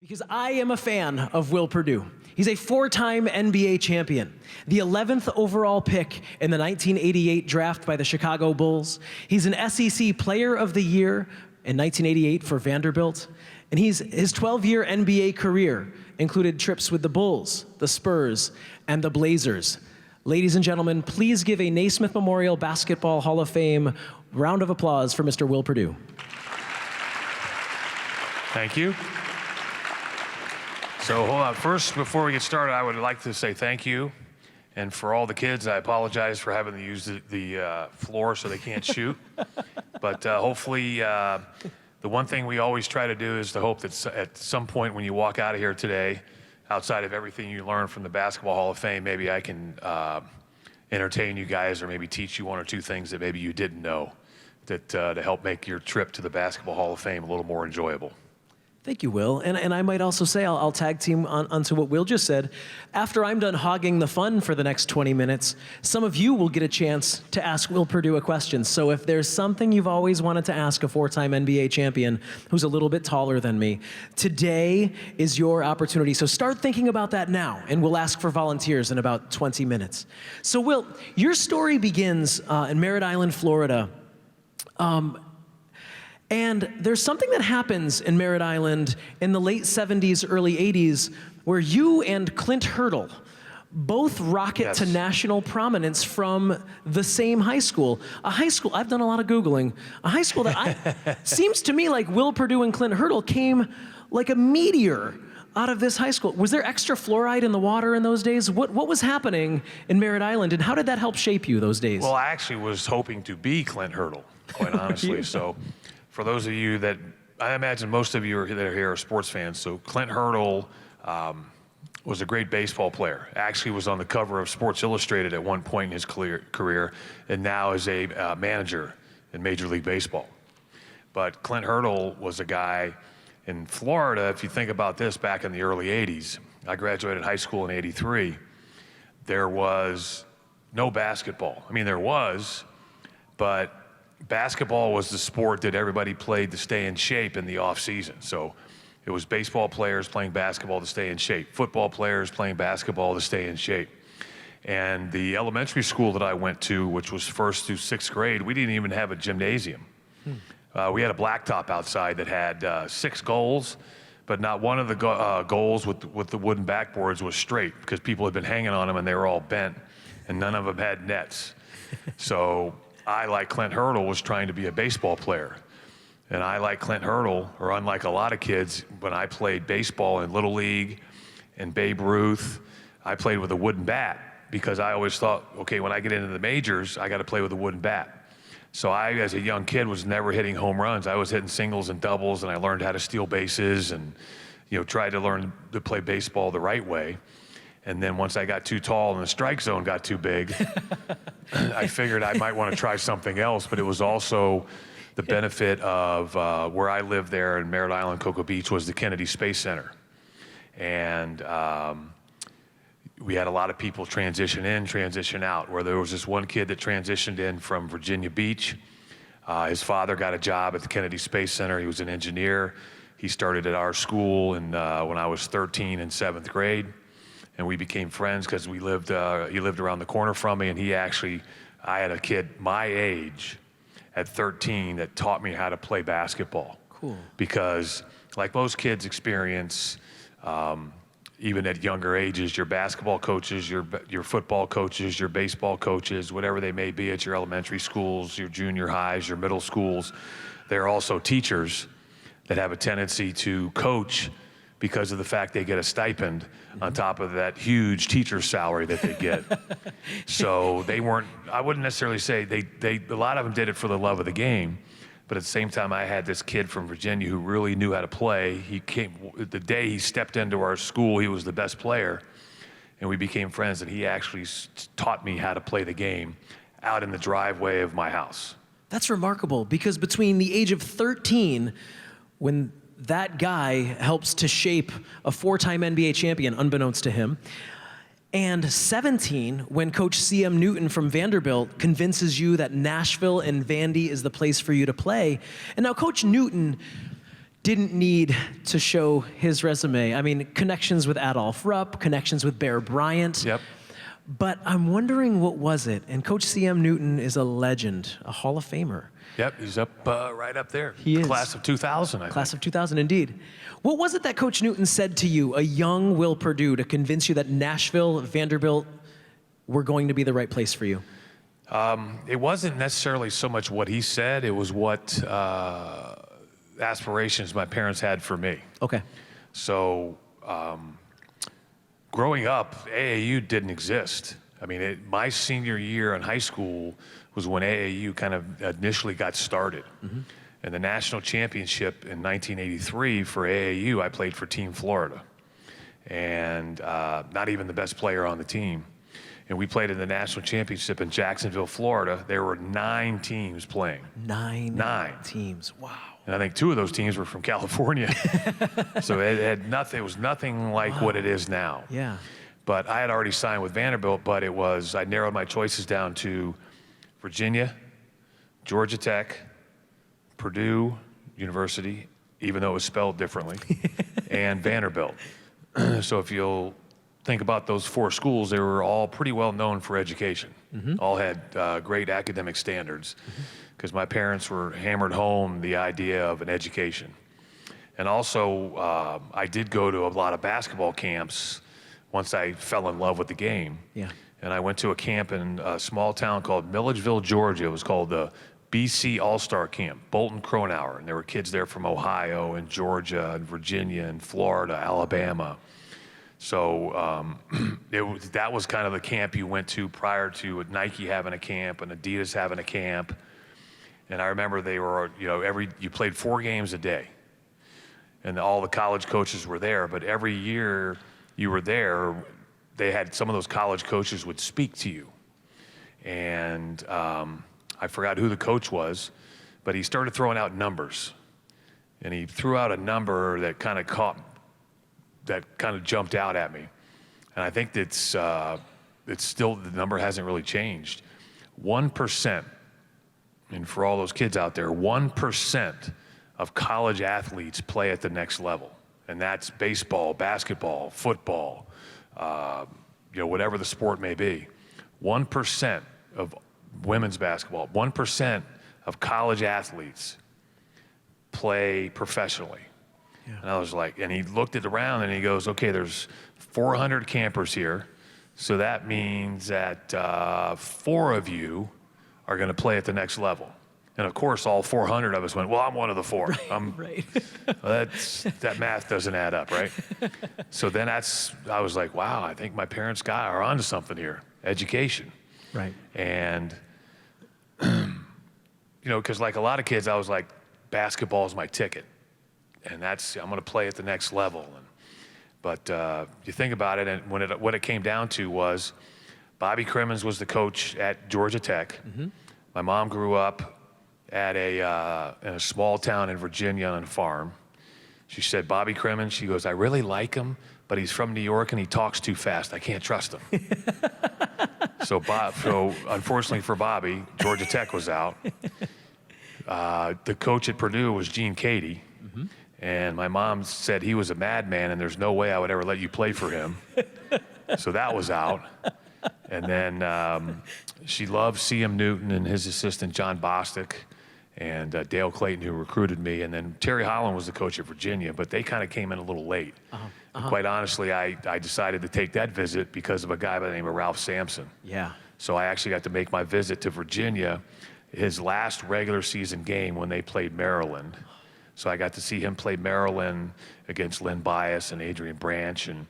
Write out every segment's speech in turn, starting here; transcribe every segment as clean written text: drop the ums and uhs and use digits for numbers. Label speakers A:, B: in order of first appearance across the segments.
A: Because I am a fan of Will Perdue. He's a four-time NBA champion, the 11th overall pick in the 1988 draft by the Chicago Bulls. He's an SEC Player of the Year in 1988 for Vanderbilt. And his 12-year NBA career included trips with the Bulls, the Spurs, and the Blazers. Ladies and gentlemen, please give a Naismith Memorial Basketball Hall of Fame round of applause for Mr. Will Perdue.
B: Thank you. So hold on, first, before we get started, I would like to say thank you. And for all the kids, I apologize for having to use the floor so they can't shoot. But hopefully, the one thing we always try to do is to hope that at some point when you walk out of here today, outside of everything you learned from the Basketball Hall of Fame, maybe I can entertain you guys or maybe teach you one or two things that maybe you didn't know that to help make your trip to the Basketball Hall of Fame a little more enjoyable.
A: Thank you, Will. And I might also say, I'll tag team onto what Will just said. After I'm done hogging the fun for the next 20 minutes, some of you will get a chance to ask Will Perdue a question. So if there's something you've always wanted to ask a four-time NBA champion who's a little bit taller than me, today is your opportunity. So start thinking about that now, and we'll ask for volunteers in about 20 minutes. So Will, your story begins in Merritt Island, Florida. And there's something that happens in Merritt Island in the late 70s, early 80s, where you and Clint Hurdle both rocket to national prominence from the same high school. A high school, I've done a lot of Googling, a high school that seems to me like Will Perdue and Clint Hurdle came like a meteor out of this high school. Was there extra fluoride in the water in those days? What was happening in Merritt Island, and how did that help shape you those days?
B: Well, I actually was hoping to be Clint Hurdle, quite honestly. So for those of you that, I imagine most of you that are here are sports fans, so Clint Hurdle was a great baseball player. Actually was on the cover of Sports Illustrated at one point in his career, and now is a manager in Major League Baseball. But Clint Hurdle was a guy in Florida, if you think about this, back in the early 80s. I graduated high school in '83. There was no basketball. I mean, there was, but basketball was the sport that everybody played to stay in shape in the off season. So it was baseball players playing basketball to stay in shape, football players playing basketball to stay in shape. And the elementary school that I went to, which was 1st through 6th grade, we didn't even have a gymnasium. We had a blacktop outside that had 6 goals, but not one of the goals with the wooden backboards was straight, because people had been hanging on them and they were all bent, and none of them had nets. So I, like Clint Hurdle, was trying to be a baseball player. And I, like Clint Hurdle, or unlike a lot of kids, when I played baseball in Little League and Babe Ruth, I played with a wooden bat, because I always thought, okay, when I get into the majors, I got to play with a wooden bat. So I, as a young kid, was never hitting home runs. I was hitting singles and doubles, and I learned how to steal bases and, tried to learn to play baseball the right way. And then once I got too tall and the strike zone got too big, I figured I might want to try something else. But it was also the benefit of where I lived there in Merritt Island, Cocoa Beach, was the Kennedy Space Center. And we had a lot of people transition in, transition out, where there was this one kid that transitioned in from Virginia Beach. His father got a job at the Kennedy Space Center. He was an engineer. He started at our school when I was 13 in 7th grade. And we became friends because he lived around the corner from me, and I had a kid my age at 13 that taught me how to play basketball.
A: Cool. Because
B: like most kids experience, even at younger ages, your basketball coaches, your football coaches, your baseball coaches, whatever they may be at your elementary schools, your junior highs, your middle schools, they're also teachers that have a tendency to coach because of the fact they get a stipend on top of that huge teacher salary that they get. So they weren't, I wouldn't necessarily say, a lot of them did it for the love of the game, but at the same time, I had this kid from Virginia who really knew how to play. He came, the day he stepped into our school, he was the best player, and we became friends, and he actually taught me how to play the game out in the driveway of my house.
A: That's remarkable, because between the age of 13, when that guy helps to shape a 4-time NBA champion, unbeknownst to him, and 17, when Coach C.M. Newton from Vanderbilt convinces you that Nashville and Vandy is the place for you to play. And now Coach Newton didn't need to show his resume. I mean, connections with Adolph Rupp, connections with Bear Bryant.
B: Yep.
A: But I'm wondering, what was it? And Coach C.M. Newton is a legend, a Hall of Famer.
B: Yep, he's up right up there.
A: He is.
B: Class of 2000, I think.
A: Class of 2000, indeed. What was it that Coach Newton said to you, a young Will Perdue, to convince you that Nashville, Vanderbilt were going to be the right place for you?
B: It wasn't necessarily so much what he said, it was what aspirations my parents had for me.
A: Okay.
B: So growing up, AAU didn't exist. I mean, my senior year in high school was when AAU kind of initially got started. Mm-hmm. And the national championship in 1983 for AAU, I played for Team Florida. And not even the best player on the team. And we played in the national championship in Jacksonville, Florida. There were 9 teams playing. Nine
A: teams, wow.
B: And I think 2 of those teams were from California. So it was nothing like what it is now.
A: Yeah.
B: But I had already signed with Vanderbilt, but I narrowed my choices down to Virginia, Georgia Tech, Purdue University, even though it was spelled differently, and Vanderbilt. So if you'll think about those 4 schools, they were all pretty well known for education. Mm-hmm. All had great academic standards, because my parents were hammered home the idea of an education. And also, I did go to a lot of basketball camps once I fell in love with the game.
A: Yeah.
B: And I went to a camp in a small town called Milledgeville, Georgia. It was called the BC All-Star Camp, Bolton Kronauer. And there were kids there from Ohio and Georgia and Virginia and Florida, Alabama. So that was kind of the camp you went to prior to Nike having a camp and Adidas having a camp. And I remember they were, you played 4 games a day. And all the college coaches were there. But every year you were there, they had some of those college coaches would speak to you. And I forgot who the coach was, but he started throwing out numbers. And he threw out a number that kind of jumped out at me. And I think it's still, the number hasn't really changed. 1%, and for all those kids out there, 1% of college athletes play at the next level. And that's baseball, basketball, football, whatever the sport may be. 1% of women's basketball, 1% of college athletes play professionally. Yeah. And I was like, and he looked it around and he goes, okay, there's 400 campers here. So that means that 4 of you are going to play at the next level. And of course, all 400 of us went, well, I'm one of the 4.
A: Right.
B: That math doesn't add up, right? So then I was like, wow, I think my parents are onto something here, education.
A: Right.
B: And, because like a lot of kids, I was like, basketball is my ticket. And I'm going to play at the next level. But you think about it, and what it came down to was Bobby Crimmins was the coach at Georgia Tech. Mm-hmm. My mom grew up at in a small town in Virginia on a farm. She said, Bobby Crimmins, she goes, I really like him, but he's from New York and he talks too fast. I can't trust him. So unfortunately for Bobby, Georgia Tech was out. The coach at Purdue was Gene Cady. Mm-hmm. And my mom said he was a madman and there's no way I would ever let you play for him. So that was out. And then she loved C.M. Newton and his assistant, John Bostic, and Dale Clayton, who recruited me. And then Terry Holland was the coach at Virginia, but they kind of came in a little late. Quite honestly, I decided to take that visit because of a guy by the name of Ralph Sampson.
A: Yeah.
B: So I actually got to make my visit to Virginia, his last regular season game when they played Maryland. So I got to see him play Maryland against Lynn Bias and Adrian Branch, and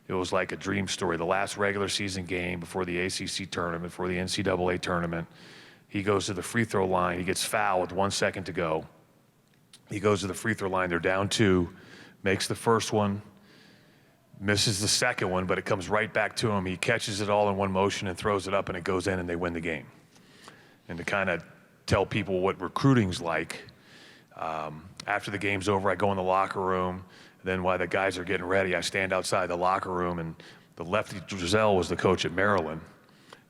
B: it was like a dream story. The last regular season game before the ACC tournament, before the NCAA tournament, he goes to the free throw line. He gets fouled with 1 second to go. He goes to the free throw line. They're down 2, makes the first one, misses the second one, but it comes right back to him. He catches it all in one motion and throws it up, and it goes in, and they win the game. And to kind of tell people what recruiting's like, after the game's over, I go in the locker room. Then while the guys are getting ready, I stand outside the locker room, and the lefty Drizel was the coach at Maryland.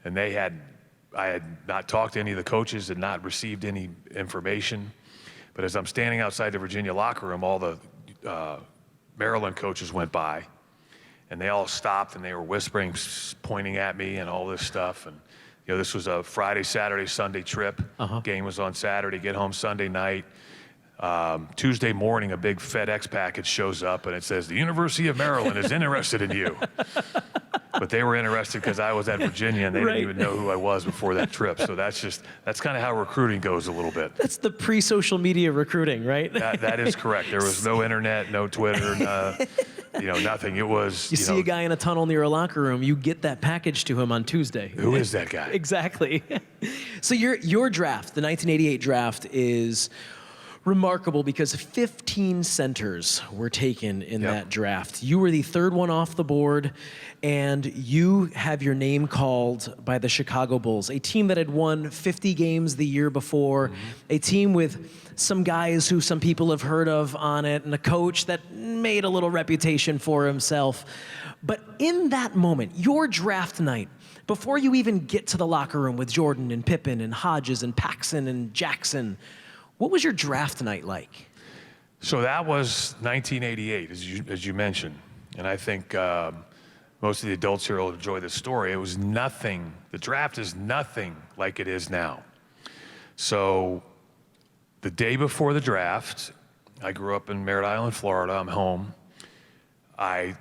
B: And I had not talked to any of the coaches, had not received any information. But as I'm standing outside the Virginia locker room, all the Maryland coaches went by, and they all stopped, and they were whispering, pointing at me and all this stuff. And this was a Friday, Saturday, Sunday trip. Game was on Saturday, get home Sunday night. Tuesday morning, a big FedEx package shows up, and it says, "The University of Maryland is interested in you." But they were interested because I was at Virginia, and they didn't even know who I was before that trip. So that's kind of how recruiting goes a little bit.
A: That's the pre-social media recruiting, right?
B: That is correct. There was no internet, no Twitter, nothing. It was,
A: you see a guy in a tunnel near a locker room, you get that package to him on Tuesday.
B: Who is that guy?
A: Exactly. So your draft, the 1988 draft, is remarkable because 15 centers were taken in that draft. You were the third one off the board, and you have your name called by the Chicago Bulls, a team that had won 50 games the year before, a team with some guys who some people have heard of on it, and a coach that made a little reputation for himself. But in that moment, your draft night, before you even get to the locker room with Jordan and Pippen and Hodges and Paxson and Jackson, what was your draft night like?
B: So that was 1988, as you mentioned. And I think most of the adults here will enjoy this story. It was nothing. The draft is nothing like it is now. So the day before the draft, I grew up in Merritt Island, Florida. I'm home. My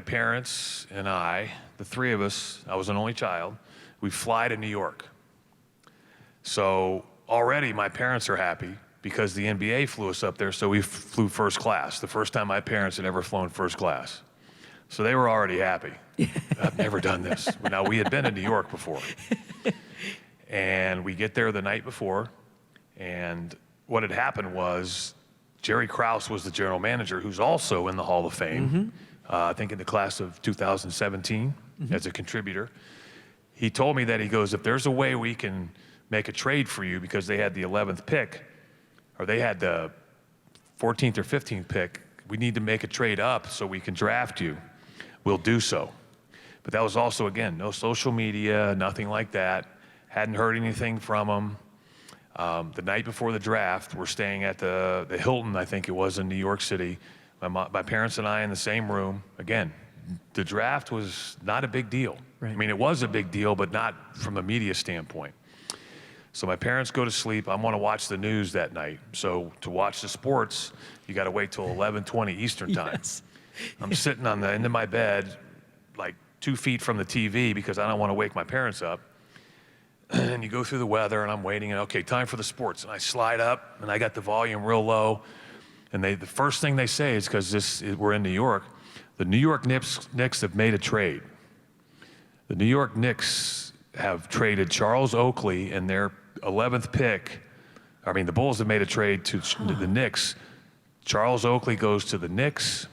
B: parents, and the three of us, I was an only child, we fly to New York. So already my parents are happy because the NBA flew us up there, so we flew first class. The first time my parents had ever flown first class. So they were already happy. I've never done this. Now, we had been in New York before. And we get there the night before, and what had happened was Jerry Krause was the general manager, who's also in the Hall of Fame, I think in the class of 2017 as a contributor. He told me that, he goes, if there's a way we can make a trade for you, because they had the 11th pick, or they had the 14th or 15th pick, we need to make a trade up so we can draft you. We'll do so. But that was also, again, no social media, nothing like that. Hadn't heard anything from them. The night before the draft, we're staying at the Hilton, I think it was, in New York City. My parents and I in the same room. Again, the draft was not a big deal. Right. I mean, it was a big deal, but not from a media standpoint. So my parents go to sleep. I want to watch the news that night. So to watch the sports, you got to wait till 11:20 Eastern time. Yes. I'm sitting on the end of my bed, like 2 feet from the TV, because I don't want to wake my parents up. And you go through the weather, and I'm waiting, and okay, time for the sports. And I slide up, and I got the volume real low. And the first thing they say is, because we're in New York, the New York Knicks have made a trade. The New York Knicks have traded Charles Oakley and their 11th pick. I mean, the Bulls have made a trade to the Knicks. Charles Oakley goes to the Knicks.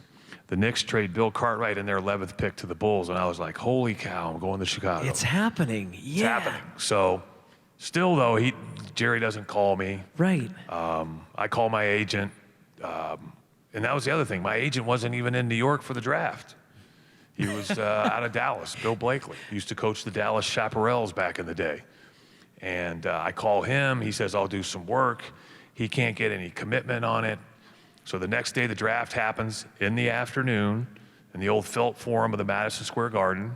B: The Knicks trade Bill Cartwright and their 11th pick to the Bulls. And I was like, holy cow, I'm going to Chicago.
A: It's happening. Yeah.
B: It's happening. So still, though, Jerry doesn't call me.
A: Right.
B: I call my agent. And that was the other thing. My agent wasn't even in New York for the draft. He was out of Dallas. Bill Blakely. He used to coach the Dallas Chaparrals back in the day. And I call him. He says, I'll do some work. He can't get any commitment on it. So the next day, the draft happens in the afternoon in the old Felt Forum of the Madison Square Garden.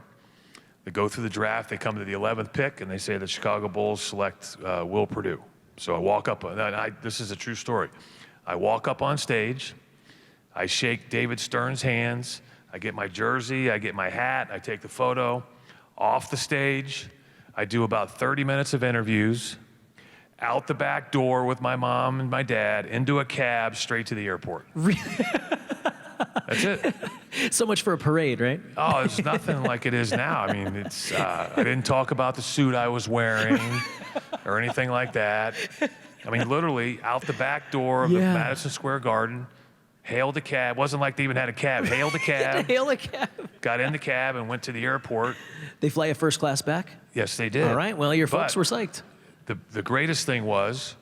B: They go through the draft. They come to the 11th pick, and they say the Chicago Bulls select Will Perdue. So I walk up. This is a true story. I walk up on stage. I shake David Stern's hands. I get my jersey. I get my hat. I take the photo. Off the stage, I do about 30 minutes of interviews. Out the back door with my mom and my dad, into a cab, straight to the airport.
A: Really?
B: That's it.
A: So much for a parade, right?
B: Oh, it's nothing like it is now. I mean, I didn't talk about the suit I was wearing or anything like that. I mean, literally, out the back door of the Madison Square Garden, hailed a cab. Wasn't like they even had a cab. Hailed a cab.
A: Hail a cab.
B: Got in the cab and went to the airport.
A: They fly a first class back?
B: Yes, they did.
A: All right. Well, your folks were psyched.
B: The greatest thing was,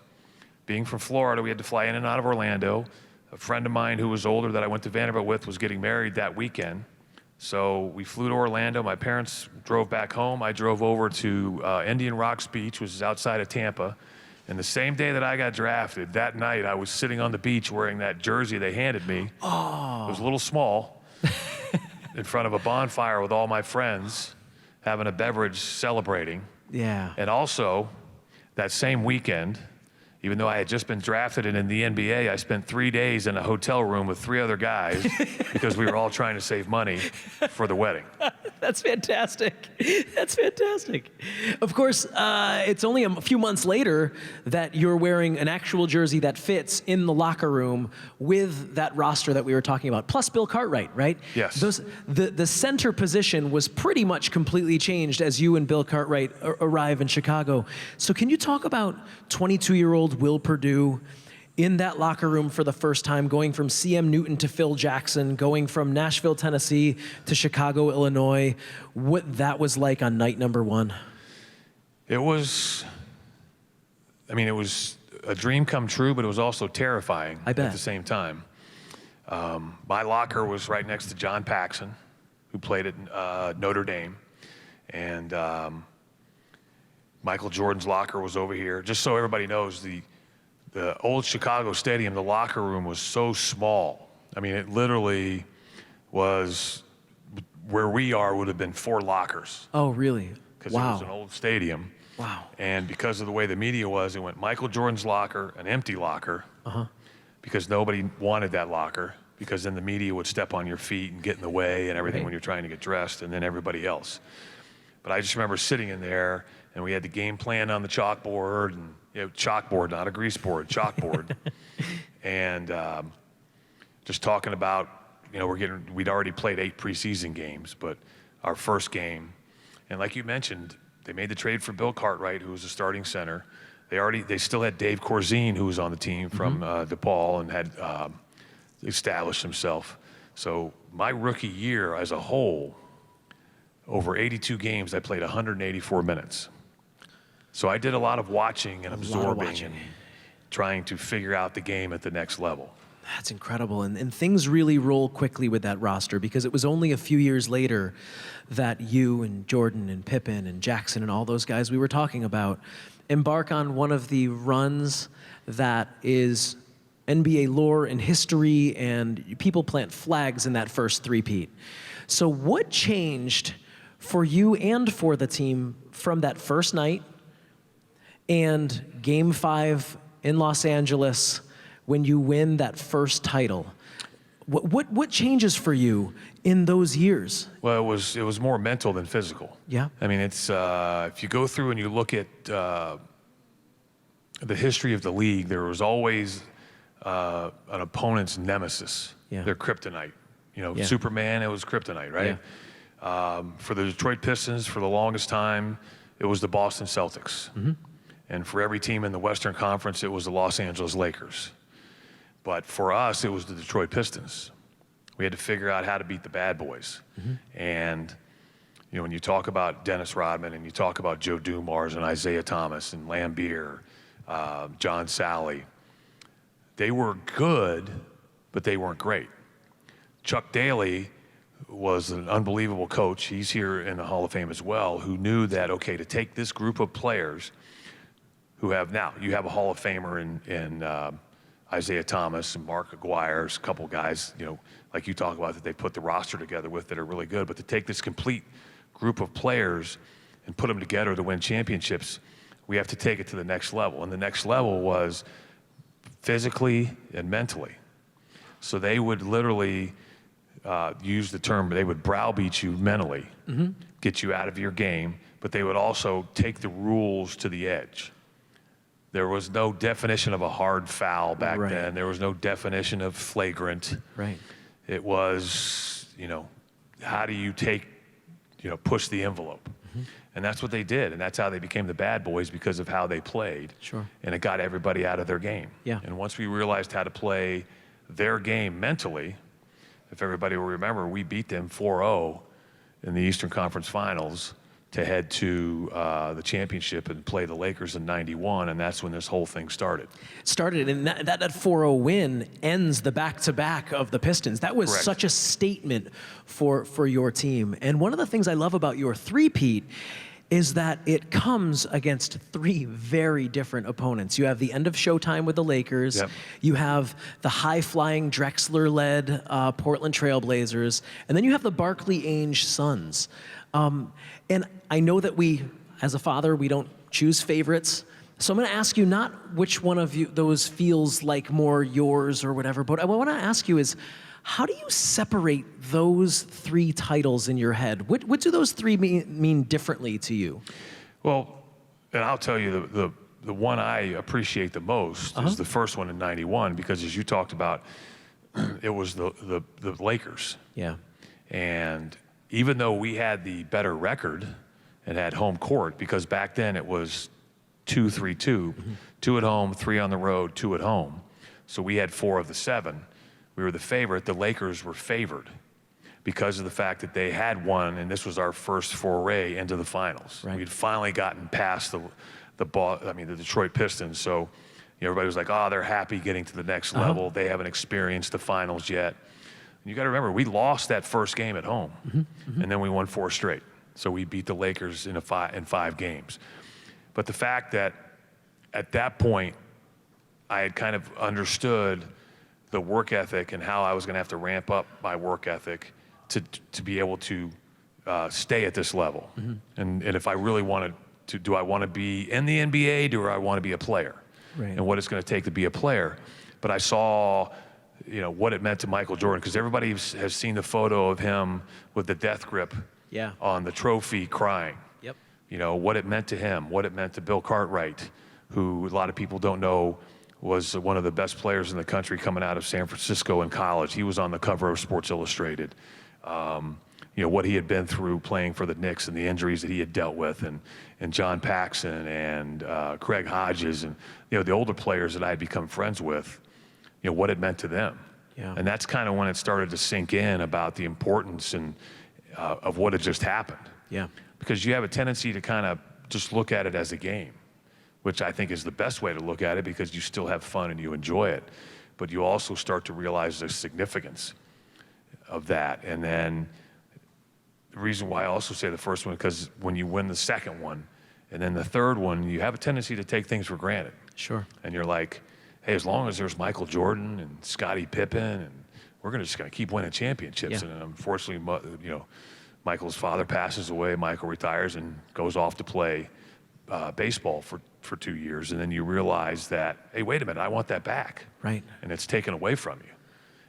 B: being from Florida, we had to fly in and out of Orlando. A friend of mine who was older that I went to Vanderbilt with was getting married that weekend. So we flew to Orlando. My parents drove back home. I drove over to Indian Rocks Beach, which is outside of Tampa. And the same day that I got drafted, that night I was sitting on the beach wearing that jersey they handed me.
A: Oh.
B: It was a little small, in front of a bonfire with all my friends, having a beverage, celebrating.
A: Yeah.
B: And also, that same weekend, even though I had just been drafted and in the NBA, I spent 3 days in a hotel room with 3 other guys because we were all trying to save money for the wedding.
A: That's fantastic. That's fantastic. Of course, it's only a few months later that you're wearing an actual jersey that fits in the locker room with that roster that we were talking about, plus Bill Cartwright, right?
B: Yes.
A: The center position was pretty much completely changed as you and Bill Cartwright arrive in Chicago. So can you talk about 22-year-old Will Perdue in that locker room for the first time, going from C.M. Newton to Phil Jackson, going from Nashville, Tennessee to Chicago, Illinois, what that was like on night number 1?
B: It was a dream come true, but it was also terrifying
A: I bet.
B: at the same time. My locker was right next to John Paxson, who played at Notre Dame, and Michael Jordan's locker was over here. Just so everybody knows, the old Chicago Stadium, the locker room was so small. I mean, it literally was, where we are would have been 4 lockers.
A: Oh, really?
B: Because
A: Wow.
B: it was an old stadium.
A: Wow.
B: And because of the way the media was, it went Michael Jordan's locker, an empty locker, because nobody wanted that locker, because then the media would step on your feet and get in the way and everything
A: Right.
B: when you're trying to get dressed, and then everybody else. But I just remember sitting in there, and we had the game plan on the chalkboard, and chalkboard, not a grease board, chalkboard, and just talking about, we'd already played 8 preseason games, but our first game, and like you mentioned, they made the trade for Bill Cartwright, who was a starting center. They still had Dave Corzine, who was on the team from DePaul and had established himself. So my rookie year as a whole, over 82 games, I played 184 minutes. So I did a lot of watching and absorbing and trying to figure out the game at the next level.
A: That's incredible. And things really roll quickly with that roster, because it was only a few years later that you and Jordan and Pippen and Jackson and all those guys we were talking about embark on one of the runs that is NBA lore and history, and people plant flags in that first three-peat. So what changed for you and for the team from that first night and Game 5 in Los Angeles when you win that first title? What changes for you in those years?
B: Well, it was more mental than physical.
A: Yeah.
B: I mean, it's if you go through and you look at the history of the league, there was always an opponent's nemesis.
A: Yeah.
B: Their kryptonite.
A: Yeah.
B: Superman, it was kryptonite, right? For the Detroit Pistons, for the longest time, it was the Boston Celtics. And for every team in the Western Conference, it was the Los Angeles Lakers. But for us, it was the Detroit Pistons. We had to figure out how to beat the bad boys. And when you talk about Dennis Rodman and you talk about Joe Dumars and Isaiah Thomas and Lambeer, John Sally, they were good, but they weren't great. Chuck Daly was an unbelievable coach. He's here in the Hall of Fame as well, who knew that, okay, to take this group of players who have now, you have a Hall of Famer in Isaiah Thomas and Mark Aguirre's, a couple guys, like you talk about, that they put the roster together with that are really good, but to take this complete group of players and put them together to win championships, we have to take it to the next level. And the next level was physically and mentally. So they would literally use the term, they would browbeat you mentally, get you out of your game, but they would also take the rules to the edge. There was no definition of a hard foul back then. There was no definition of flagrant.
A: Right.
B: It was, how do you push the envelope? And that's what they did, and that's how they became the bad boys, because of how they played.
A: Sure.
B: And it got everybody out of their game.
A: Yeah.
B: And once we realized how to play their game mentally, if everybody will remember, we beat them 4-0 in the Eastern Conference Finals to head to the championship and play the Lakers in '91, and that's when this whole thing started. And
A: that 4-0 win ends the back-to-back of the Pistons. That was
B: Correct.
A: such a statement for your team. And one of the things I love about your three-peat is that it comes against three very different opponents. You have the end of Showtime with the Lakers.
B: Yep.
A: You have the high-flying Drexler-led Portland Trailblazers. And then you have the Barkley Ainge Suns. And I know that we, as a father, we don't choose favorites. So I'm going to ask you not which one of those feels like more yours or whatever, but what I want to ask you is, how do you separate those three titles in your head? What do those three mean differently to you?
B: Well, and I'll tell you, the one I appreciate the most is the first one in '91, because as you talked about, it was the Lakers.
A: Yeah.
B: And even though we had the better record and had home court, because back then it was 2-3-2, 2 at home, 3 on the road, 2 at home. So we had 4 of the 7. We were the favorite. The Lakers were favored because of the fact that they had won, and this was our first foray into the finals.
A: Right.
B: We'd finally gotten past the Detroit Pistons. So everybody was like, oh, they're happy getting to the next level. They haven't experienced the finals yet. And you got to remember, we lost that first game at home, and then we won 4 straight. So we beat the Lakers in 5 games. But the fact that at that point, I had kind of understood the work ethic and how I was going to have to ramp up my work ethic to be able to stay at this level. And if I really wanted to, do I want to be in the NBA, do I want to be a player?
A: Right.
B: And what it's going to take to be a player. But I saw, what it meant to Michael Jordan, because everybody has seen the photo of him with the death grip on the trophy crying.
A: Yep.
B: What it meant to him, what it meant to Bill Cartwright, who a lot of people don't know was one of the best players in the country coming out of San Francisco in college. He was on the cover of Sports Illustrated. What he had been through playing for the Knicks and the injuries that he had dealt with, and John Paxson and Craig Hodges, and the older players that I had become friends with, what it meant to them.
A: Yeah.
B: And that's kind of when it started to sink in about the importance of what had just happened.
A: Yeah.
B: Because you have a tendency to kind of just look at it as a game, which I think is the best way to look at it, because you still have fun and you enjoy it. But you also start to realize the significance of that. And then the reason why I also say the first one, because when you win the second one and then the third one, you have a tendency to take things for granted.
A: Sure.
B: And you're like, hey, as long as there's Michael Jordan and Scottie Pippen, and we're just going to keep winning championships.
A: Yeah.
B: And unfortunately, Michael's father passes away. Michael retires and goes off to play baseball for 2 years. And then you realize that, hey, wait a minute, I want that back.
A: Right.
B: And it's taken away from you.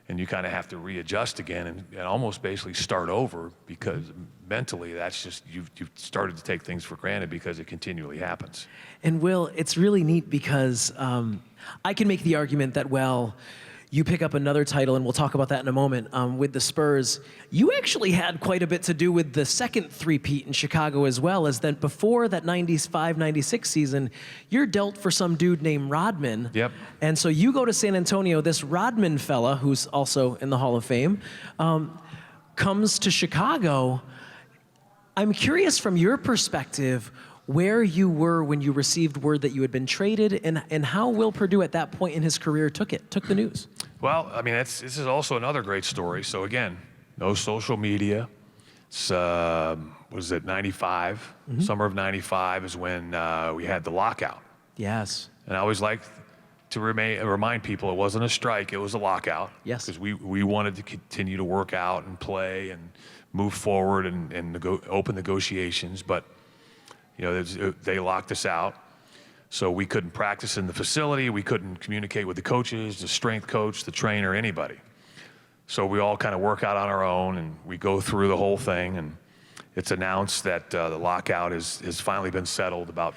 B: And you kind of have to readjust again and almost basically start over, because mentally that's just, you've started to take things for granted because it continually happens.
A: And Will, it's really neat because I can make the argument that, well, you pick up another title, and we'll talk about that in a moment, with the Spurs. You actually had quite a bit to do with the second three-peat in Chicago as well, as that before that 95-96 season, you're dealt for some dude named Rodman.
B: Yep.
A: And so you go to San Antonio, this Rodman fella, who's also in the Hall of Fame, comes to Chicago. I'm curious from your perspective, where you were when you received word that you had been traded, and how Will Perdue at that point in his career took the news.
B: Well, I mean, this is also another great story. So again, no social media. It's, was it 95? Summer of 95 is when we had the lockout.
A: Yes.
B: And I always like to remind people it wasn't a strike, it was a lockout.
A: Yes.
B: Because we wanted to continue to work out and play and move forward and open negotiations, but they locked us out. So we couldn't practice in the facility. We couldn't communicate with the coaches, the strength coach, the trainer, anybody. So we all kind of work out on our own, and we go through the whole thing. And it's announced that the lockout has finally been settled about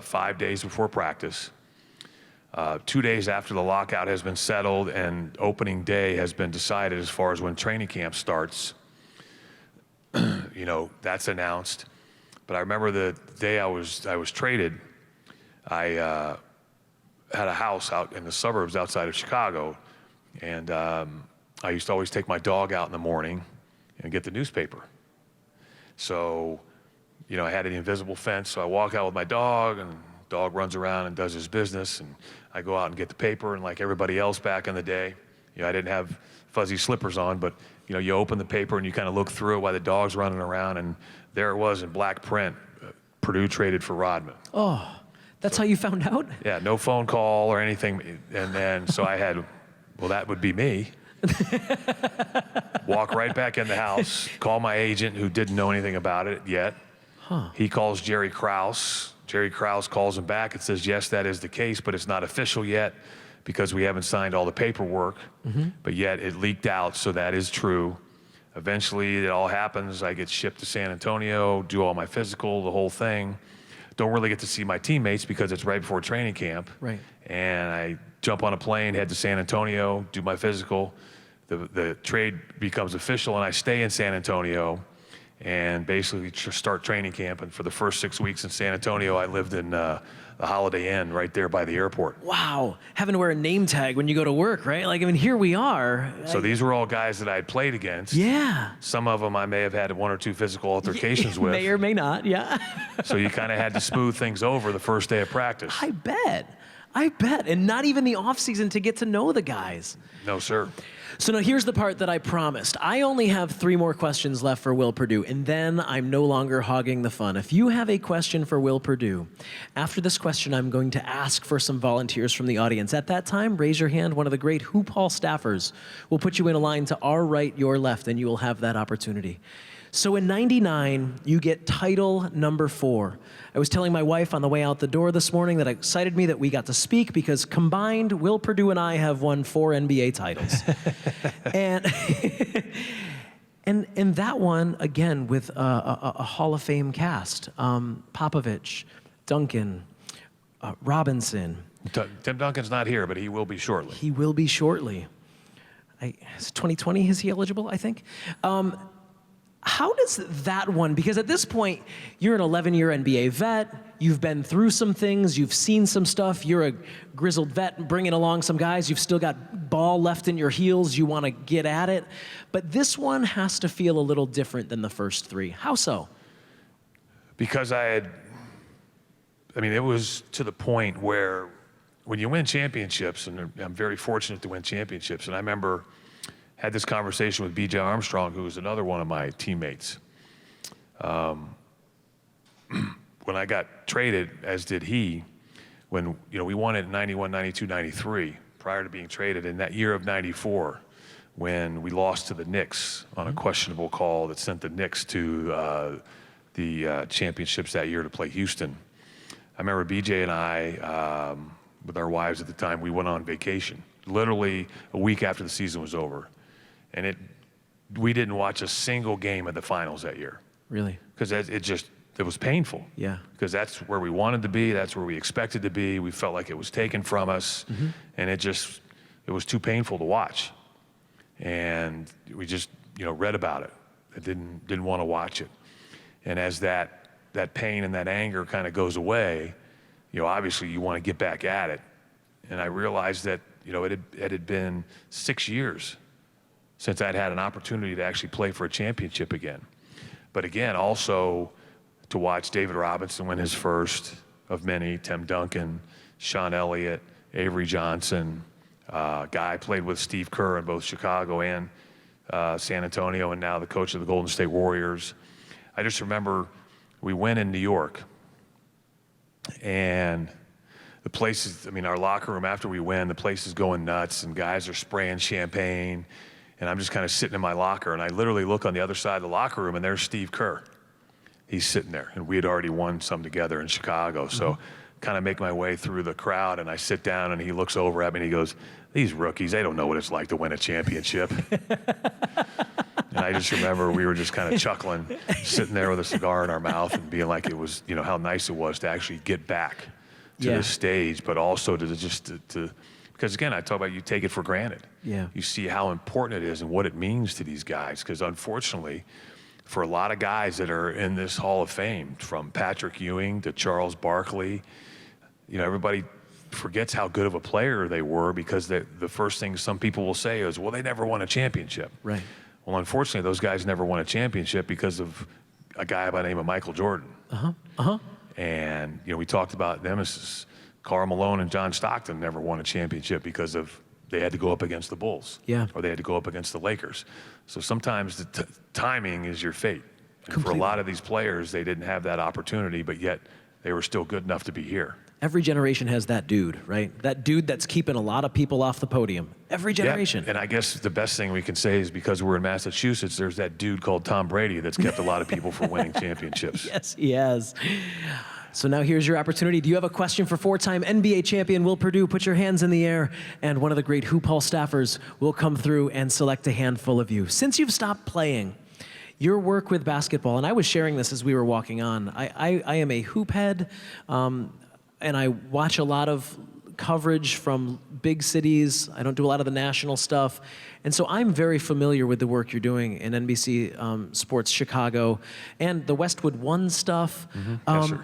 B: 5 days before practice. 2 days after the lockout has been settled and opening day has been decided as far as when training camp starts, that's announced. But I remember the day I was traded, I had a house out in the suburbs outside of Chicago, and I used to always take my dog out in the morning and get the newspaper. So, I had an invisible fence, so I walk out with my dog, and the dog runs around and does his business, and I go out and get the paper, and like everybody else back in the day, You know, I didn't have fuzzy slippers on, but you know, you open the paper and you kind of look through it while the dog's running around, and there it was in black print. Purdue traded for Rodman.
A: Oh, that's how you found out?
B: Yeah, no phone call or anything. And then, so I had, well, that would be me. Walk right back in the house, call my agent who didn't know anything about it yet. He calls Jerry Krause. Jerry Krause calls him back and says, yes, that is the case, but it's not official yet because we haven't signed all the paperwork. But yet it leaked out, so that is true. Eventually, it all happens. I get shipped to San Antonio, do all my physical, the whole thing. Don't really get to see my teammates because it's right before training camp.
A: Right.
B: And I jump on a plane, head to San Antonio, do my physical. The trade becomes official, and I stay in San Antonio and basically start training camp. And for the first 6 weeks in San Antonio, I lived in the Holiday Inn right there by the airport.
A: Wow, having to wear a name tag when you go to work, right? Like, I mean, here we are.
B: So these were all guys that I had played against.
A: Yeah.
B: Some of them I may have had 1 or 2 physical altercations with.
A: May or may not, yeah.
B: So you kind of had to smooth things over the first day of practice.
A: I bet. And not even the off season to get to know the guys.
B: No, sir.
A: So now here's the part that I promised. I only have 3 more questions left for Will Perdue, and then I'm no longer hogging the fun. If you have a question for Will Perdue, after this question, I'm going to ask for some volunteers from the audience. At that time, raise your hand. One of the great Hoop Hall staffers will put you in a line to our right, your left, and you will have that opportunity. So in '99, you get title number 4. I was telling my wife on the way out the door this morning that it excited me that we got to speak because combined, Will Perdue and I have won 4 NBA titles. and that one, again, with a Hall of Fame cast. Popovich, Duncan, Robinson.
B: Tim Duncan's not here, but he will be shortly.
A: He will be shortly. Is 2020, is he eligible, I think? How does that one, because at this point, you're an 11-year NBA vet, you've been through some things, you've seen some stuff, you're a grizzled vet bringing along some guys, you've still got ball left in your heels, you want to get at it, but this one has to feel a little different than the first 3. How so?
B: Because it was to the point where when you win championships, and I'm very fortunate to win championships, and I remember had this conversation with B.J. Armstrong, who was another one of my teammates. When I got traded, as did he, when we won it in 91, 92, 93, prior to being traded, in that year of 94, when we lost to the Knicks on a questionable call that sent the Knicks to the championships that year to play Houston. I remember B.J. and I, with our wives at the time, we went on vacation, literally a week after the season was over. And we didn't watch a single game of the finals that year. Really? Because it was painful. Yeah. Because that's where we wanted to be. That's where we expected to be. We felt like it was taken from us. And it was too painful to watch. And we just, read about it. I didn't want to watch it. And as that pain and that anger kind of goes away, obviously you want to get back at it. And I realized that, it had been 6 years since I'd had an opportunity to actually play for a championship again. But again, also to watch David Robinson win his first of many, Tim Duncan, Sean Elliott, Avery Johnson, guy I played with Steve Kerr in both Chicago and San Antonio, and now the coach of the Golden State Warriors. I just remember we went in New York, and the place is, our locker room after we win, the place is going nuts, and guys are spraying champagne. And I'm just kind of sitting in my locker, and I literally look on the other side of the locker room, and there's Steve Kerr. He's sitting there, and we had already won some together in Chicago. So kind of make my way through the crowd, and I sit down, and he looks over at me, and he goes, these rookies, they don't know what it's like to win a championship. And I just remember we were just kind of chuckling, sitting there with a cigar in our mouth and being like it was, how nice it was to actually get back to the stage, but also to because again, I talk about you take it for granted. Yeah. You see how important it is and what it means to these guys. Because unfortunately, for a lot of guys that are in this Hall of Fame, from Patrick Ewing to Charles Barkley, everybody forgets how good of a player they were because the first thing some people will say is, well, they never won a championship. Right. Well, unfortunately, those guys never won a championship because of a guy by the name of Michael Jordan. And, we talked about them as Karl Malone and John Stockton never won a championship because of they had to go up against the Bulls.
A: Yeah.
B: Or they had to go up against the Lakers. So sometimes the timing is your fate. And
A: Completely.
B: for a lot of these players, they didn't have that opportunity, but yet they were still good enough to be here.
A: Every generation has that dude, right? That dude that's keeping a lot of people off the podium. Every generation.
B: Yeah. And I guess the best thing we can say is because we're in Massachusetts, there's that dude called Tom Brady that's kept a lot of people from winning championships.
A: Yes, he has. So now here's your opportunity. Do you have a question for four-time NBA champion Will Perdue? Put your hands in the air, and one of the great Hoop Hall staffers will come through and select a handful of you. Since you've stopped playing, your work with basketball, and I was sharing this as we were walking on, I am a hoop head, and I watch a lot of coverage from big cities. I don't do a lot of the national stuff. And so I'm very familiar with the work you're doing in NBC Sports Chicago and the Westwood One stuff.
B: Yes, sir.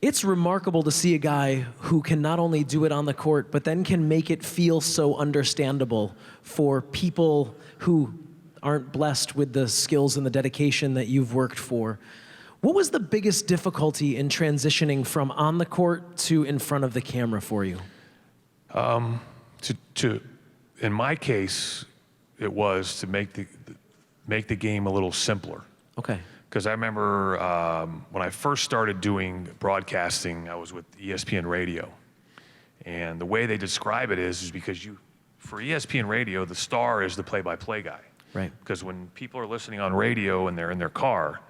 A: It's remarkable to see a guy who can not only do it on the court, but then can make it feel so understandable for people who aren't blessed with the skills and the dedication that you've worked for. What was the biggest difficulty in transitioning from on the court to in front of the camera for you?
B: In my case, it was to make the game a little simpler.
A: Okay.
B: Because I remember when I first started doing broadcasting, I was with ESPN Radio. And the way they describe it is because for ESPN Radio, the star is the play-by-play guy.
A: Right.
B: Because when people are listening on radio and they're in their car,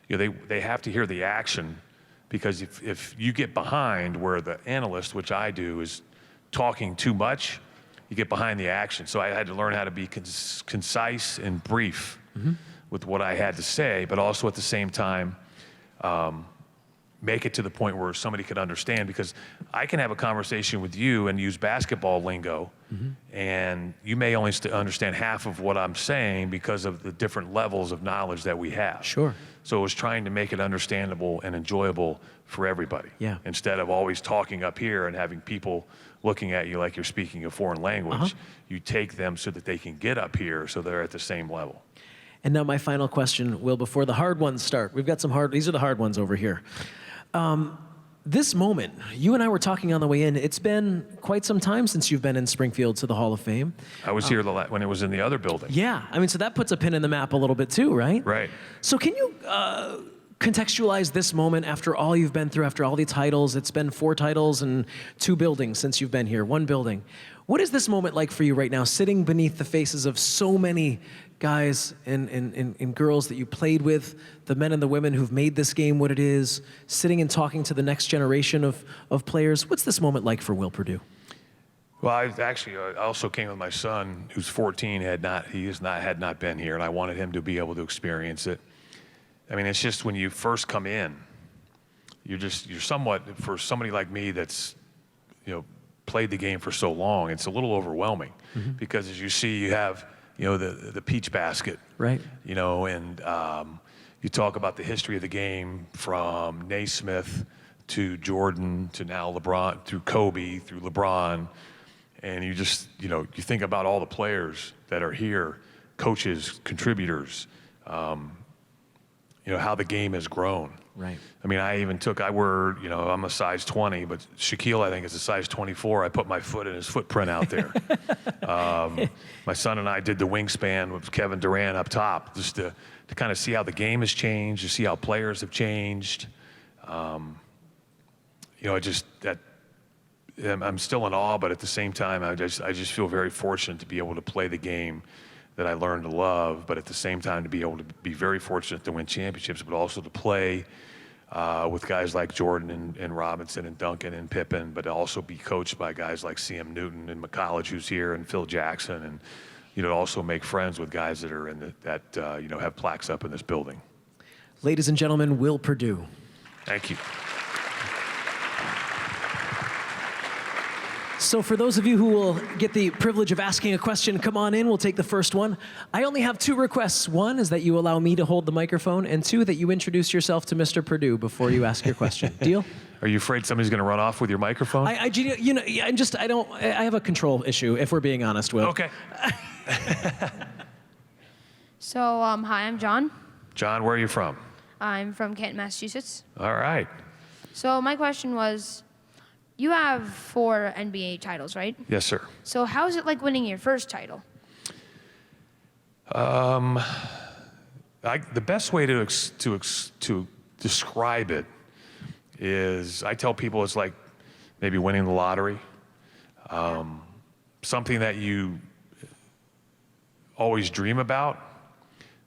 B: they have to hear the action, because if you get behind where the analyst, which I do, is talking too much, you get behind the action. So I had to learn how to be concise and brief with what I had to say, but also at the same time make it to the point where somebody could understand, because I can have a conversation with you and use basketball lingo, and you may only understand half of what I'm saying because of the different levels of knowledge that we have.
A: Sure.
B: So it was trying to make it understandable and enjoyable for everybody.
A: Yeah.
B: Instead of always talking up here and having people looking at you like you're speaking a foreign language, you take them so that they can get up here so they're at the same level.
A: And now my final question, Will, before the hard ones start. We've got some these are the hard ones over here. This moment, you and I were talking on the way in, it's been quite some time since you've been in Springfield to the Hall of Fame.
B: I was here when it was in the other building.
A: Yeah, I mean, so that puts a pin in the map a little bit too, right?
B: Right.
A: So can you contextualize this moment after all you've been through, after all the titles? It's been 4 titles and 2 buildings since you've been here, 1 building. What is this moment like for you right now, sitting beneath the faces of so many guys and girls that you played with, the men and the women who've made this game what it is, sitting and talking to the next generation of players? What's this moment like for Will Perdue?
B: Well, I also came with my son, who's 14, had not been here, and I wanted him to be able to experience it. I mean, it's just when you first come in, you're somewhat, for somebody like me that's, played the game for so long, it's a little overwhelming, because as you see, you have, the peach basket,
A: right?
B: And you talk about the history of the game from Naismith to Jordan to now LeBron, through Kobe, through LeBron, and you just, you think about all the players that are here, coaches, contributors, how the game has grown.
A: Right.
B: I mean, I'm a size 20, but Shaquille, I think, is a size 24. I put my foot in his footprint out there. My son and I did the wingspan with Kevin Durant up top, just to kind of see how the game has changed, to see how players have changed. I'm still in awe, but at the same time, I just feel very fortunate to be able to play the game that I learned to love, but at the same time to be able to be very fortunate to win championships, but also to play with guys like Jordan and Robinson and Duncan and Pippen, but also be coached by guys like C.M. Newton and McCollege, who's here, and Phil Jackson, and also make friends with guys that are have plaques up in this building.
A: Ladies and gentlemen, Will Perdue.
B: Thank you.
A: So for those of you who will get the privilege of asking a question, come on in, we'll take the first one. I only have 2 requests. One is that you allow me to hold the microphone, and 2, that you introduce yourself to Mr. Perdue before you ask your question. Deal?
B: Are you afraid somebody's going to run off with your microphone?
A: I have a control issue, if we're being honest, Will.
B: Okay.
C: So, hi, I'm John.
B: John, where are you from?
C: I'm from Canton, Massachusetts.
B: All right.
C: So my question was, You have 4 NBA titles, right?
B: Yes, sir.
C: So how is it like winning your first title?
B: The best way to describe it is, I tell people it's like maybe winning the lottery. Something that you always dream about,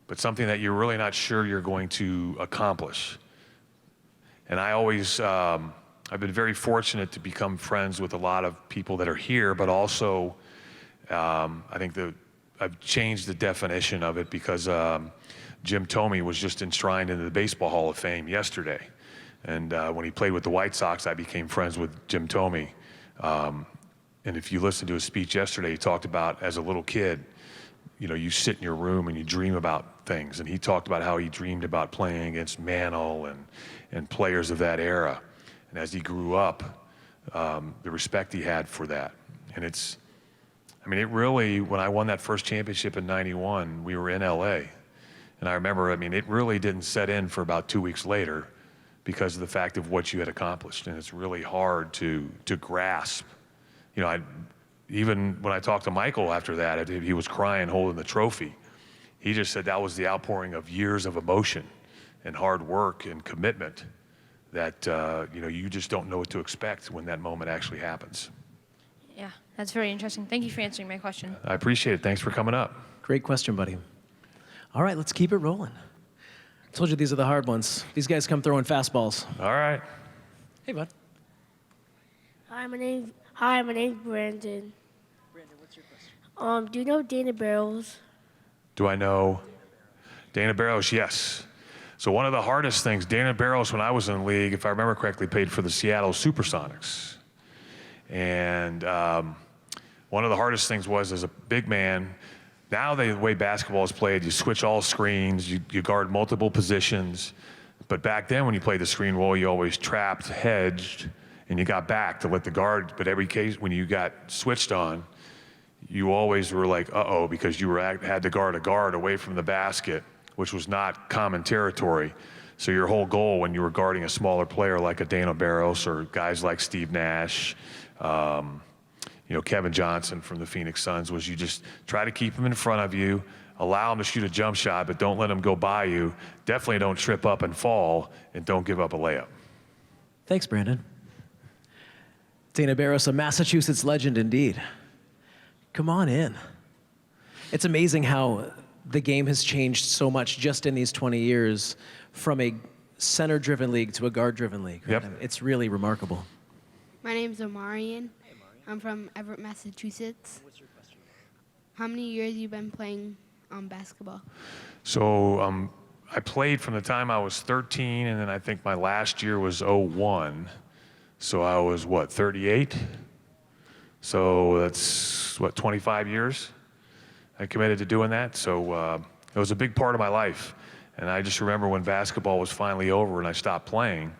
B: but something that you're really not sure you're going to accomplish. And I always, I've been very fortunate to become friends with a lot of people that are here, but also I think I've changed the definition of it because Jim Thome was just enshrined into the Baseball Hall of Fame yesterday. And when he played with the White Sox, I became friends with Jim Thome. And if you listen to his speech yesterday, he talked about, as a little kid, you sit in your room and you dream about things. And he talked about how he dreamed about playing against Mantle and players of that era. And as he grew up, the respect he had for that. And it really, when I won that first championship in '91, we were in LA. And I remember, it really didn't set in for about 2 weeks later because of the fact of what you had accomplished. And it's really hard to grasp. Even when I talked to Michael after that, he was crying holding the trophy. He just said that was the outpouring of years of emotion and hard work and commitment that you just don't know what to expect when that moment actually happens.
C: Yeah, that's very interesting. Thank you for answering my question.
B: I appreciate it. Thanks for coming up.
A: Great question, buddy. All right, let's keep it rolling. I told you these are the hard ones. These guys come throwing fastballs.
B: All right.
A: Hey, bud.
D: Hi, my name's Brandon.
A: Brandon, what's your question?
D: Do you know Dana Barrows?
B: Do I know Dana Barrows? Yes. So one of the hardest things, Dana Barrows, when I was in the league, if I remember correctly, played for the Seattle Supersonics. And one of the hardest things was, as a big man, now the way basketball is played, you switch all screens, you guard multiple positions. But back then when you played the screen roll, you always trapped, hedged, and you got back to let the guard, but every case when you got switched on, you always were like, uh-oh, because you had to guard a guard away from the basket, which was not common territory. So your whole goal when you were guarding a smaller player like a Dana Barrows or guys like Steve Nash, Kevin Johnson from the Phoenix Suns, was you just try to keep him in front of you, allow him to shoot a jump shot, but don't let him go by you. Definitely don't trip up and fall, and don't give up a layup.
A: Thanks, Brandon. Dana Barrows, a Massachusetts legend indeed. Come on in. It's amazing how the game has changed so much just in these 20 years from a center-driven league to a guard-driven league. Right?
B: Yep.
A: It's really remarkable.
E: My name's Omarion. I'm from Everett, Massachusetts.
A: What's your question?
E: How many years you been playing basketball?
B: So I played from the time I was 13, and then I think my last year was '01. So I was, 38? So that's, 25 years I committed to doing that. So it was a big part of my life. And I just remember when basketball was finally over and I stopped playing,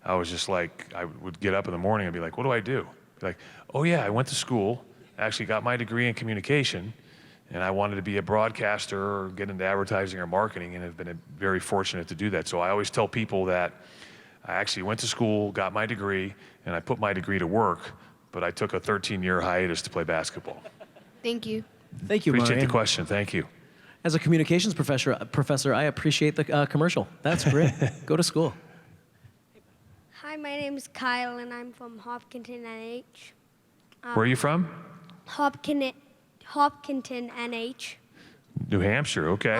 B: I was just like, I would get up in the morning and be like, what do I do? Be like, oh yeah, I went to school, actually got my degree in communication, and I wanted to be a broadcaster or get into advertising or marketing, and have been very fortunate to do that. So I always tell people that I actually went to school, got my degree, and I put my degree to work, but I took a 13-year hiatus to play basketball.
E: Thank you.
A: Thank you,
B: Appreciate
A: Marian.
B: the question. Thank you.
A: As a communications professor, I appreciate the commercial. That's great. Go to school.
D: Hi, my name's Kyle, and I'm from Hopkinton, NH.
B: Where are you from?
D: Hopkinton, NH.
B: New Hampshire. Okay.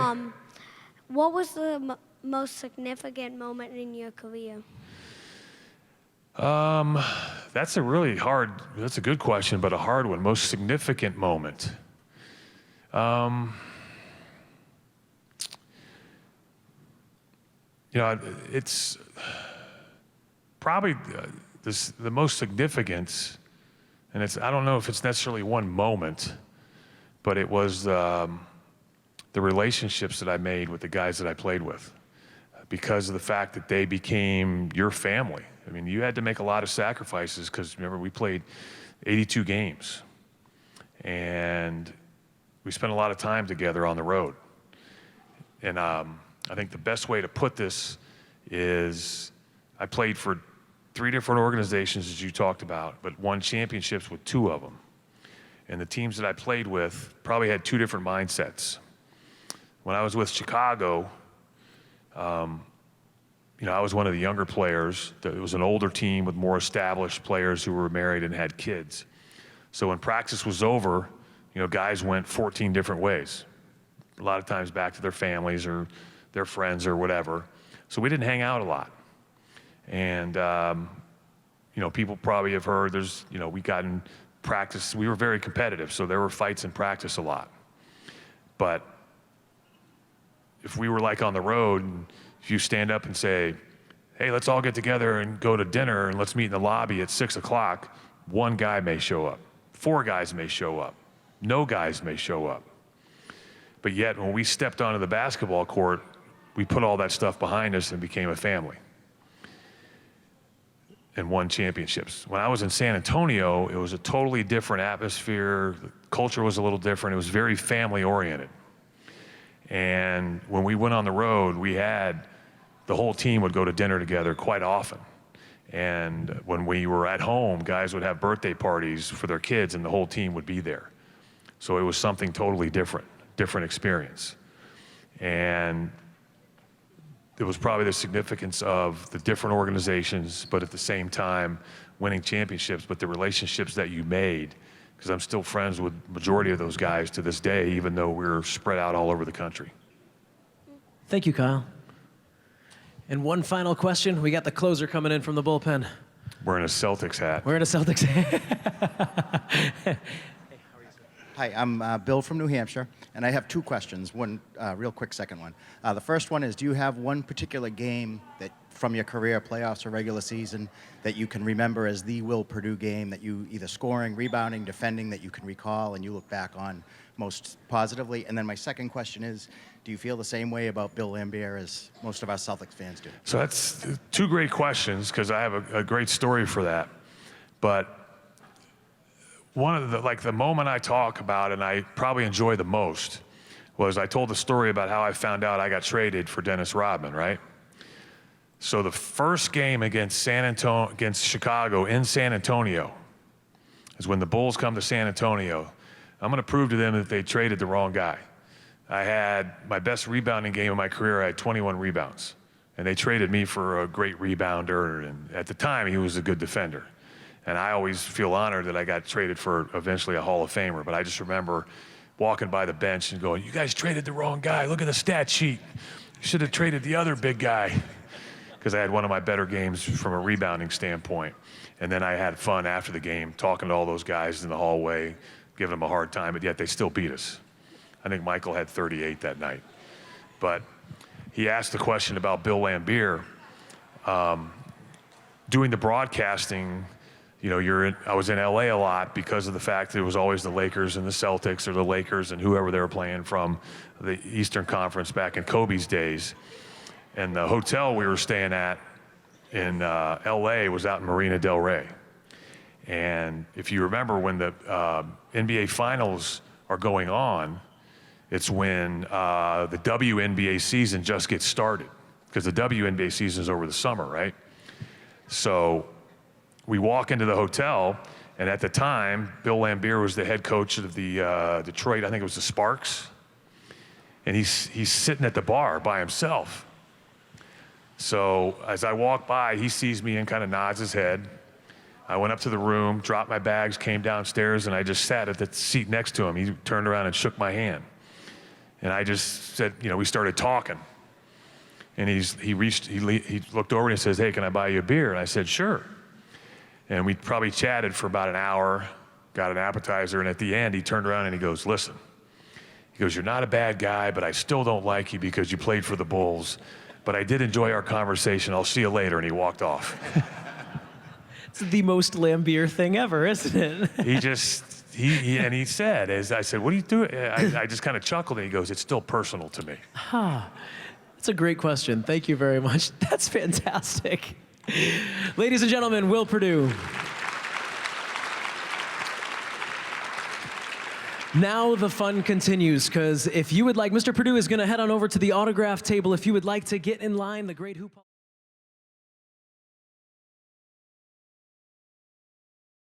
D: What was the most significant moment in your career?
B: That's a good question, but a hard one. Most significant moment. It's probably the most significant, and I don't know if it's necessarily one moment, but it was the relationships that I made with the guys that I played with, because of the fact that they became your family. I mean, you had to make a lot of sacrifices, because remember, we played 82 games, and we spent a lot of time together on the road. And I think the best way to put this is I played for 3 different organizations, as you talked about, but won championships with 2 of them. And the teams that I played with probably had 2 different mindsets. When I was with Chicago, I was one of the younger players. It was an older team with more established players who were married and had kids. So when practice was over, guys went 14 different ways. A lot of times back to their families or their friends or whatever. So we didn't hang out a lot. And, people probably have heard we got in practice. We were very competitive, so there were fights in practice a lot. But if we were like on the road, and if you stand up and say, hey, let's all get together and go to dinner and let's meet in the lobby at 6 o'clock, 1 guy may show up. 4 guys may show up. No guys may show up. But yet, when we stepped onto the basketball court, we put all that stuff behind us and became a family and won championships. When I was in San Antonio, it was a totally different atmosphere. The culture was a little different. It was very family-oriented. And when we went on the road, the whole team would go to dinner together quite often. And when we were at home, guys would have birthday parties for their kids, and the whole team would be there. So it was something totally different experience. And it was probably the significance of the different organizations, but at the same time, winning championships, but the relationships that you made, because I'm still friends with the majority of those guys to this day, even though we're spread out all over the country.
A: Thank you, Kyle. And one final question. We got the closer coming in from the bullpen.
B: Wearing a Celtics hat.
A: Wearing a Celtics hat.
F: Hi, I'm Bill from New Hampshire, and I have 2 questions. One real quick second one. The first one is, do you have one particular game that from your career, playoffs or regular season, that you can remember as the Will Perdue game that you either scoring, rebounding, defending, that you can recall and you look back on most positively? And then my second question is, do you feel the same way about Bill Laimbeer as most of our Celtics fans do?
B: So that's 2 great questions, because I have a great story for that. But one of the moment I talk about and I probably enjoy the most was I told the story about how I found out I got traded for Dennis Rodman, right? So the first game against Chicago in San Antonio is when the Bulls come to San Antonio. I'm going to prove to them that they traded the wrong guy. I had my best rebounding game of my career. I had 21 rebounds, and they traded me for a great rebounder, and at the time he was a good defender. And I always feel honored that I got traded for eventually a Hall of Famer. But I just remember walking by the bench and going, you guys traded the wrong guy. Look at the stat sheet. You should have traded the other big guy. Because I had one of my better games from a rebounding standpoint. And then I had fun after the game talking to all those guys in the hallway, giving them a hard time, but yet they still beat us. I think Michael had 38 that night. But he asked the question about Bill Laimbeer. Doing the broadcasting, I was in LA a lot because of the fact that it was always the Lakers and the Celtics, or the Lakers and whoever they were playing from the Eastern Conference back in Kobe's days. And the hotel we were staying at in LA was out in Marina Del Rey. And if you remember, when the NBA Finals are going on, it's when the WNBA season just gets started, because the WNBA season is over the summer, right? So we walk into the hotel, and at the time, Bill Laimbeer was the head coach of the Detroit, I think it was the Sparks, and he's sitting at the bar by himself. So as I walk by, he sees me and kind of nods his head. I went up to the room, dropped my bags, came downstairs, and I just sat at the seat next to him. He turned around and shook my hand. And I just said, we started talking. And he looked over and he says, hey, can I buy you a beer? And I said, sure. And we probably chatted for about an hour, got an appetizer, and at the end, he turned around and he goes, listen. He goes, you're not a bad guy, but I still don't like you because you played for the Bulls. But I did enjoy our conversation. I'll see you later. And he walked off.
A: It's the most Laimbeer thing ever, isn't it?
B: He said, as I said, what are you doing? I just kind of chuckled, and he goes, it's still personal to me.
A: That's a great question. Thank you very much. That's fantastic. Ladies and gentlemen, Will Perdue. Now the fun continues, because if you would like, Mr. Perdue is going to head on over to the autograph table. If you would like to get in line, the great hoop.